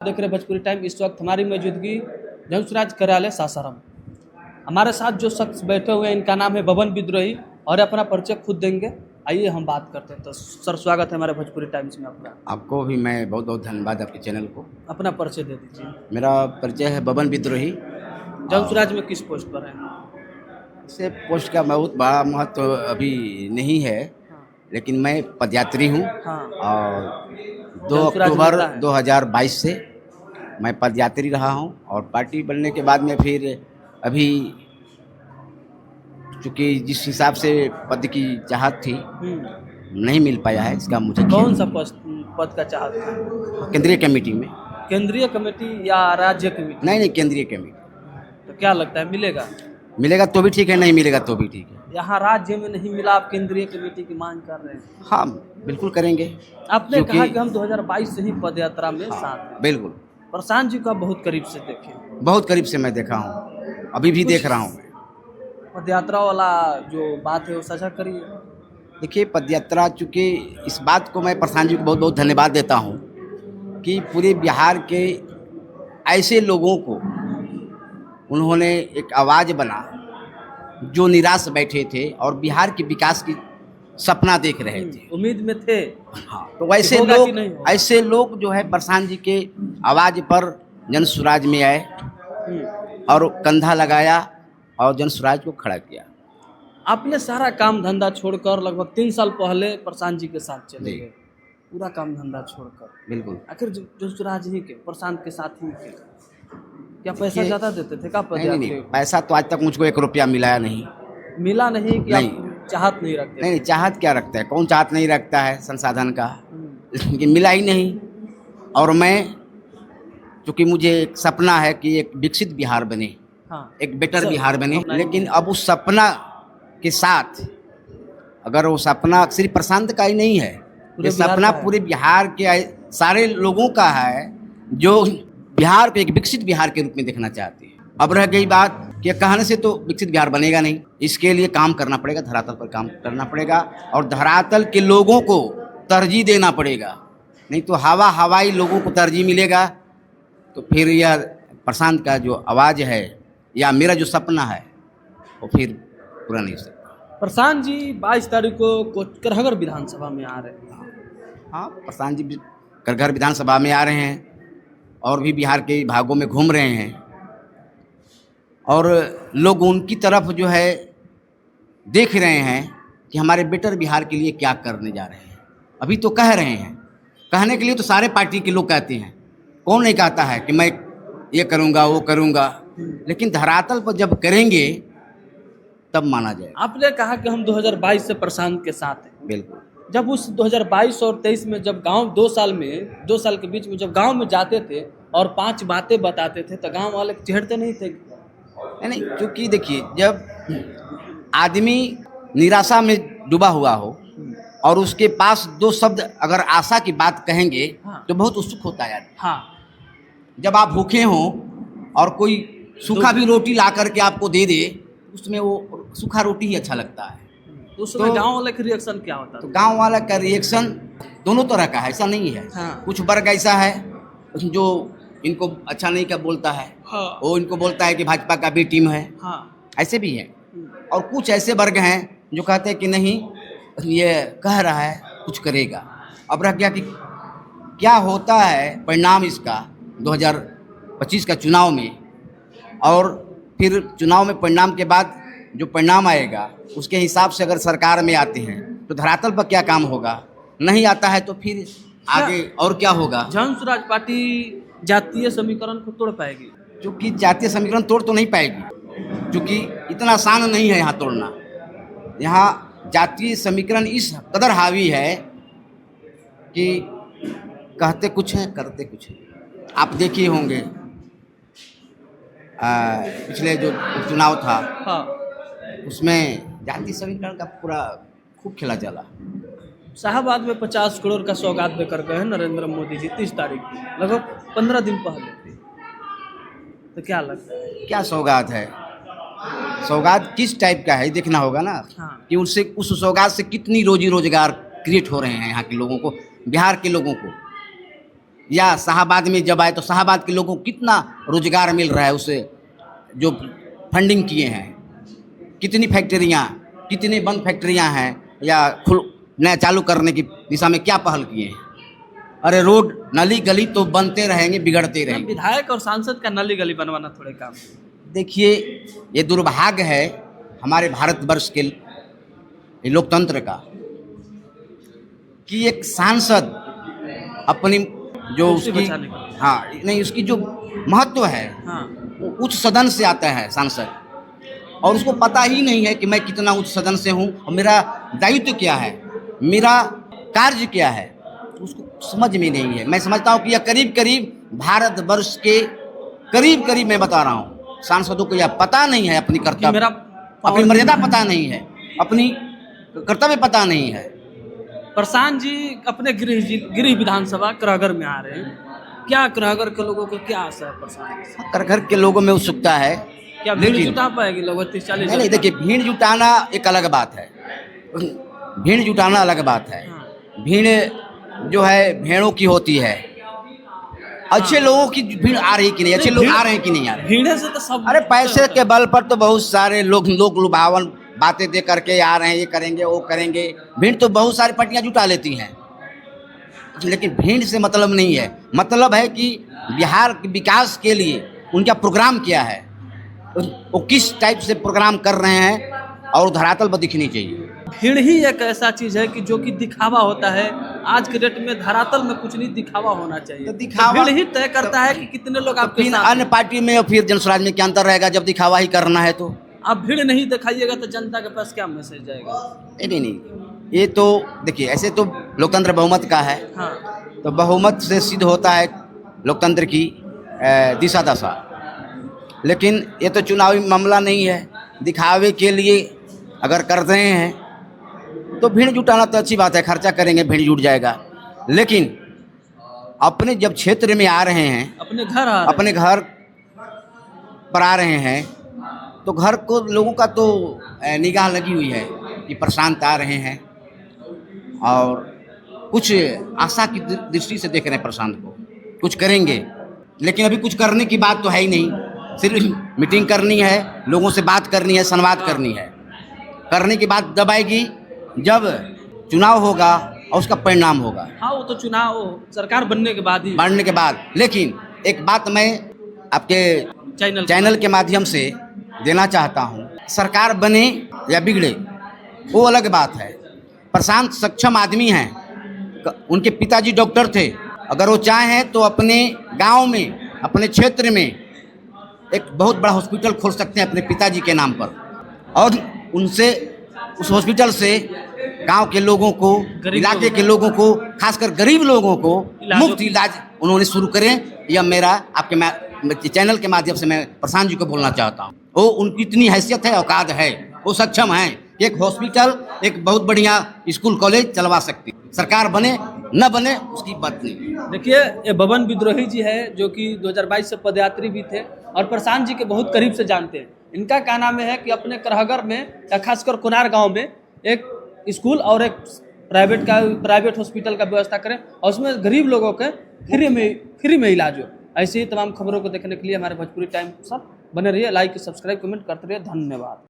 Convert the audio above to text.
देख रहे भोजपुरी टाइम। इस वक्त हमारी मौजूदगी जनसुराज कार्यालय सासाराम। हमारे साथ जो शख्स बैठे हुए हैं इनका नाम है बबन विद्रोही और अपना परिचय खुद देंगे। आइए हम बात करते हैं। तो सर स्वागत है हमारे भोजपुरी टाइम्स में आपका। आपको भी मैं बहुत बहुत धन्यवाद आपके चैनल को। अपना परिचय दे दीजिए। मेरा परिचय है बबन विद्रोही। जनसुराज में किस पोस्ट पर है? इसे पोस्ट का बहुत बड़ा महत्व अभी नहीं है, लेकिन मैं पदयात्री हूँ। हाँ। और 2 अक्टूबर 2022 से मैं पदयात्री रहा हूँ और पार्टी बनने के बाद में फिर अभी चूँकि जिस हिसाब से पद की चाहत थी नहीं मिल पाया है, इसका मुझे कौन सा पद का चाहत था? केंद्रीय कमेटी में। केंद्रीय कमेटी या राज्य कमेटी? नहीं, केंद्रीय कमेटी। तो क्या लगता है मिलेगा? मिलेगा तो भी ठीक है, नहीं मिलेगा तो भी ठीक है। यहाँ राज्य में नहीं मिला, आप केंद्रीय कमेटी की मांग कर रहे हैं? हाँ, बिल्कुल करेंगे। आपने कहा कि हम 2022 से ही पदयात्रा में साथ हैं। बिल्कुल। प्रशांत जी का बहुत करीब से देखे? बहुत करीब से मैं देखा हूँ, अभी भी देख रहा हूँ। पदयात्रा वाला जो बात है वो साझा करिए। देखिए, पदयात्रा, चूँकि इस बात को मैं प्रशांत जी को बहुत बहुत धन्यवाद देता हूँ कि पूरे बिहार के ऐसे लोगों को उन्होंने एक आवाज़ बना जो निराश बैठे थे और बिहार के विकास की सपना देख रहे थे, उम्मीद में थे। हाँ, तो ऐसे लोग जो है प्रशांत जी के आवाज़ पर जनसुराज में आए और कंधा लगाया और जनसुराज को खड़ा किया। आपने सारा काम धंधा छोड़कर लगभग 3 साल पहले प्रशांत जी के साथ चले गए, पूरा काम धंधा छोड़कर। बिल्कुल। आखिर जनसुराज ही के, प्रशांत के साथ ही के, क्या पैसा ज़्यादा देते थे? क्या नहीं, पैसा तो आज तक मुझको 1 रुपया मिला नहीं। मिला नहीं कि नहीं। आप चाहत नहीं रखते? नहीं, चाहत क्या रखता है, कौन चाहत नहीं रखता है संसाधन का, लेकिन मिला ही नहीं। और मैं, चूँकि मुझे एक सपना है कि एक विकसित बिहार बने, हाँ, एक बेटर बिहार बने, लेकिन अब उस सपना के साथ, अगर वो सपना सिर्फ प्रशांत का ही नहीं है, ये सपना पूरे बिहार के सारे लोगों का है जो बिहार को एक विकसित बिहार के रूप में देखना चाहते हैं। अब रह गई बात कि कहने से तो विकसित बिहार बनेगा नहीं, इसके लिए काम करना पड़ेगा, धरातल पर काम करना पड़ेगा और धरातल के लोगों को तरजीह देना पड़ेगा। नहीं तो हवाई लोगों को तरजीह मिलेगा तो फिर यह प्रशांत का जो आवाज़ है या मेरा जो सपना है वो फिर पूरा नहीं हो सकता। प्रशांत जी 22 तारीख को करहगर विधानसभा में आ रहे हैं। हाँ, प्रशांत जी करहगर विधानसभा में आ रहे हैं और भी बिहार के भागों में घूम रहे हैं और लोग उनकी तरफ जो है देख रहे हैं कि हमारे बेटर बिहार के लिए क्या करने जा रहे हैं। अभी तो कह रहे हैं, कहने के लिए तो सारे पार्टी के लोग कहते हैं, कौन नहीं कहता है कि मैं ये करूँगा वो करूँगा, लेकिन धरातल पर जब करेंगे तब माना जाए। आपने कहा कि हम 2022 से प्रशांत के साथ हैं। बिल्कुल। जब उस 2022 और 23 में जब गांव 2 साल के बीच में जब गांव में जाते थे और 5 बातें बताते थे तो गांव वाले चिढ़ते नहीं थे? नहीं, क्योंकि देखिए, जब आदमी निराशा में डूबा हुआ हो और उसके पास 2 शब्द अगर आशा की बात कहेंगे, हाँ, तो बहुत उत्सुक होता है। हाँ। जब आप भूखे हों और कोई सूखा भी रोटी ला करके आपको दे दे, उसमें वो सूखा रोटी ही अच्छा लगता है। तो उस समय गाँव वाले का रिएक्शन क्या होता है? तो गाँव वाला का रिएक्शन दोनों तरह का है, ऐसा नहीं है। हाँ। कुछ वर्ग ऐसा है जो इनको अच्छा नहीं क्या बोलता है, हाँ, वो इनको बोलता है कि भाजपा का भी टीम है, हाँ, ऐसे भी है। और कुछ ऐसे वर्ग हैं जो कहते हैं कि नहीं, ये कह रहा है कुछ करेगा। अब रह गया कि क्या होता है परिणाम इसका 2025 का चुनाव में, और फिर चुनाव में परिणाम के बाद जो परिणाम आएगा उसके हिसाब से अगर सरकार में आते हैं तो धरातल पर क्या काम होगा, नहीं आता है तो फिर आगे और क्या होगा। जनसुराज पार्टी जातीय समीकरण को तोड़ पाएगी? क्योंकि जातीय समीकरण तोड़ तो नहीं पाएगी, क्योंकि इतना आसान नहीं है यहाँ तोड़ना। यहाँ जातीय समीकरण इस कदर हावी है कि कहते कुछ हैं करते कुछ हैं। आप देखिए होंगे पिछले जो चुनाव था, हाँ, उसमें जातीय समीकरण का पूरा खूब खेला चला। शाहबाद में 50 करोड़ का सौगात देकर गए नरेंद्र मोदी जी 30 तारीख को, लगभग 15 दिन पहले। तो क्या लगता है, क्या सौगात है? सौगात किस टाइप का है देखना होगा ना, हाँ, कि उससे उस सौगात से कितनी रोजी रोजगार क्रिएट हो रहे हैं यहाँ के लोगों को, बिहार के लोगों को। या शाहाबाद में जब आए तो शाहाबाद के लोगों को कितना रोजगार मिल रहा है उसे जो फंडिंग किए हैं, कितनी फैक्ट्रियाँ, कितने बंद फैक्ट्रियाँ हैं या नया चालू करने की दिशा में क्या पहल किए हैं। अरे रोड नली गली तो बनते रहेंगे, बिगड़ते रहेंगे। विधायक और सांसद का नली गली बनवाना थोड़े काम। देखिए ये दुर्भाग्य है हमारे भारतवर्ष के लोकतंत्र का कि एक सांसद अपनी जो उसकी नहीं उसकी जो महत्व है उच्च सदन से आता है सांसद, और उसको पता ही नहीं है कि मैं कितना उच्च सदन से हूँ और मेरा दायित्व क्या है, मेरा कार्य क्या है, उसको समझ में नहीं है। मैं समझता हूँ कि यह करीब करीब भारतवर्ष के करीब करीब मैं बता रहा हूँ सांसदों को यह पता नहीं है, अपनी कर्तव्य अपनी मर्यादा पता नहीं है, अपनी कर्तव्य पता नहीं है। प्रशांत जी अपने गृह विधानसभा कराहगढ़ में आ रहे हैं, क्या कराहगढ़ के लोगों को क्या आशा है प्रशांत? कराहगढ़ के लोगों में उत्सुकता है, क्या भीड़ जुटा पाएगी लोग 30-40? नहीं, देखिए भीड़ जुटाना एक अलग बात है, भीड़ जुटाना अलग बात है। भीड़ जो है भेड़ों की होती है, अच्छे लोगों की भीड़ आ रही कि नहीं, अच्छे लोग आ रहे हैं कि नहीं आ रहे? भीड़ से तो सब, अरे पैसे के बल पर तो बहुत सारे लोग लुभावन बातें दे करके आ रहे हैं, ये करेंगे वो करेंगे। भीड़ तो बहुत सारी पार्टियां जुटा लेती हैं, लेकिन भीड़ से मतलब नहीं है। मतलब है कि बिहार के विकास के लिए उनका प्रोग्राम क्या है, वो किस टाइप से प्रोग्राम कर रहे हैं, और धरातल पर दिखनी चाहिए। भीड़ ही एक ऐसा चीज है कि जो कि दिखावा होता है। आज के डेट में धरातल में कुछ नहीं, दिखावा होना चाहिए। तो दिखावा भीड़ ही तय करता है कि कितने लोग आपके साथ। अन्य पार्टी में और फिर जनस्वराज में क्या अंतर रहेगा जब दिखावा ही करना है तो? आप भीड़ नहीं दिखाइएगा तो जनता के पास क्या मैसेज जाएगा? नहीं, ये तो देखिए ऐसे तो लोकतंत्र बहुमत का है। हाँ। तो बहुमत से सिद्ध होता है लोकतंत्र की दिशा दशा, लेकिन ये तो चुनावी मामला नहीं है। दिखावे के लिए अगर कर रहे हैं तो भीड़ जुटाना तो अच्छी बात है, खर्चा करेंगे भीड़ जुट जाएगा। लेकिन अपने जब क्षेत्र में आ रहे हैं, अपने घर पर आ रहे हैं, तो घर को लोगों का तो निगाह लगी हुई है कि प्रशांत आ रहे हैं और कुछ आशा की दृष्टि से देख रहे हैं प्रशांत को, कुछ करेंगे। लेकिन अभी कुछ करने की बात तो है ही नहीं, सिर्फ मीटिंग करनी है, लोगों से बात करनी है, संवाद करनी है। करने की बात जब आएगी जब चुनाव होगा और उसका परिणाम होगा। हाँ, वो तो चुनाव सरकार बनने के बाद ही, बनने के बाद। लेकिन एक बात मैं आपके चैनल के माध्यम से देना चाहता हूँ, सरकार बने या बिगड़े वो अलग बात है। प्रशांत सक्षम आदमी हैं, उनके पिताजी डॉक्टर थे। अगर वो चाहें तो अपने गांव में, अपने क्षेत्र में एक बहुत बड़ा हॉस्पिटल खोल सकते हैं अपने पिताजी के नाम पर, और उनसे उस हॉस्पिटल से गांव के लोगों को, इलाके के लोगों को, खासकर गरीब लोगों को मुफ्त इलाज उन्होंने शुरू करें। यह मेरा आपके चैनल के माध्यम से मैं प्रशांत जी को बोलना चाहता हूँ। वो उनकी इतनी हैसियत है, औकात है, वो सक्षम हैं, एक हॉस्पिटल, एक बहुत बढ़िया स्कूल कॉलेज चलवा सकती। सरकार बने न बने उसकी बात नहीं। देखिए, ये बबन विद्रोही जी है जो कि 2022 से पदयात्री भी थे और प्रशांत जी के बहुत करीब से जानते हैं। इनका कहना है कि अपने कराहगढ़ में या खासकर कोनार गांव में एक स्कूल और एक प्राइवेट हॉस्पिटल का व्यवस्था करें और उसमें गरीब लोगों के फ्री में इलाज हो। ऐसे ही तमाम खबरों को देखने के लिए हमारे भोजपुरी टाइम पर बने रहिए। लाइक, सब्सक्राइब, कमेंट करते रहिए। धन्यवाद।